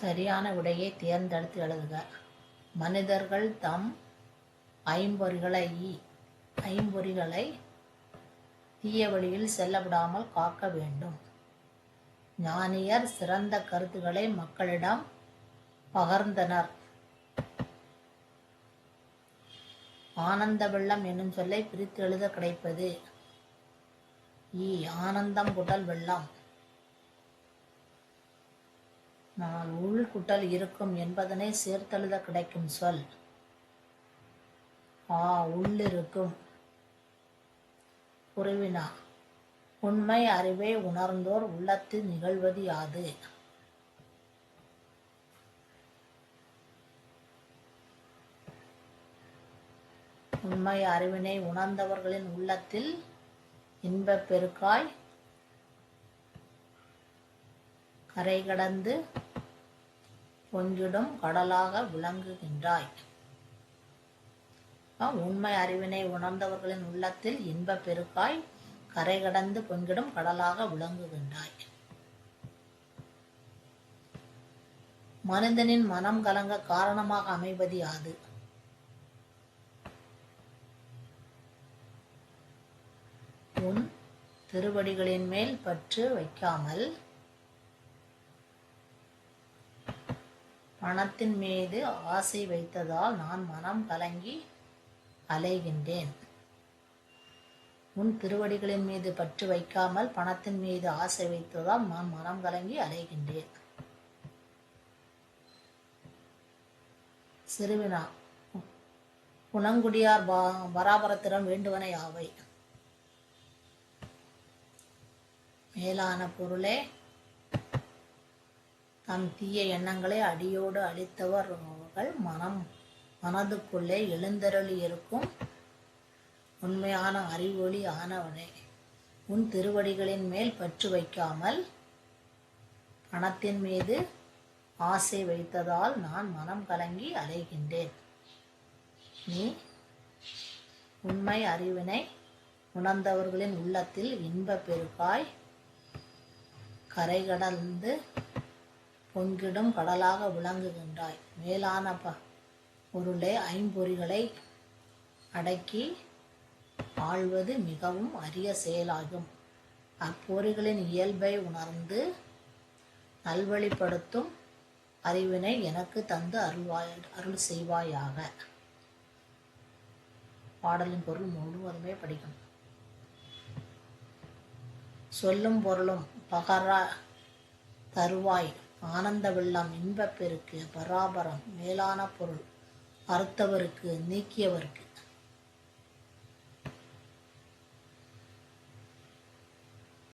சரியான விடையை தேர்ந்தெடுத்து எழுதுக. மனிதர்கள் தம் ஐம்பொறிகளை தீய வழியில் செல்லவிடாமல் காக்க வேண்டும். ஞானியர் சிறந்த கருத்துக்களை மக்களிடம் பகர்ந்தனர். ஆனந்த வெள்ளம் என்னும் சொல்லை பிரித்து எழுத கிடைப்பது. ஆனந்தம் குட்டல் வெள்ளம். உள் குட்டல் இருக்கும் என்பதனை சேர்த்தெழுத கிடைக்கும் சொல். உள்ளிருக்கும். குருவினா. உண்மை அறிவை உணர்ந்தோர் உள்ளத்தில் நிகழ்வது யாது? உண்மை அறிவினை உணர்ந்தவர்களின் உள்ளத்தில் இன்பப் பெருக்காய் கரை கடந்து பொங்கிடும் கடலாக விளங்குகின்றாய். உண்மை அறிவினை உணர்ந்தவர்களின் உள்ளத்தில் இன்பப் பெருக்காய் கரை கடந்து பொங்கிடும் கடலாக விளங்குகின்றாய். மனிதனின் மனம் கலங்க காரணமாக அமைவது யாது? உன் திருவடிகளின் மேல் பற்று வைக்காமல் பணத்தின் மீது ஆசை வைத்ததால் நான் மனம் கலங்கி அலைகின்றேன். உன் திருவடிகளின் மீது பற்று வைக்காமல் பணத்தின் மீது ஆசை வைத்ததால் நான் மனம் கலங்கி அலைகின்றேன். சிறுவினா. குணங்குடியார் பராபரத்திடம் வேண்டுவன யாவை? மேலான பொருளே, தம் தீய எண்ணங்களை அடியோடு அழித்தவர்கள் மனதுக்குள்ளே எழுந்தருளி இருக்கும் உண்மையான அறிவொளி ஆனவனே. உன் திருவடிகளின் மேல் பற்று வைக்காமல் பணத்தின் மீது ஆசை வைத்ததால் நான் மனம் கலங்கி அலைகின்றேன். நீ உண்மை அறிவினை உணர்ந்தவர்களின் உள்ளத்தில் இன்பப் பெருக்காய் கரை கடந்து பொங்கிடும் கடலாக விளங்குகின்றாய். மேலான பொருளே, ஐம்பொறிகளை அடக்கி ஆள்வது மிகவும் அரிய செயலாகும். அப்பொறிகளின் இயல்பை உணர்ந்து நல்வழிப்படுத்தும் அறிவினை எனக்கு தந்து அருள் செய்வாயாக. பாடலின் பொருள் முழுவதுமே படிக்கணும். சொல்லும் பொருளும். பகரா தருவாய், ஆனந்த வெள்ளம், இன்பப் பெருக்கு, பராபரம், மேலான பொருள், அறுத்தவருக்கு, நீக்கியவருக்கு.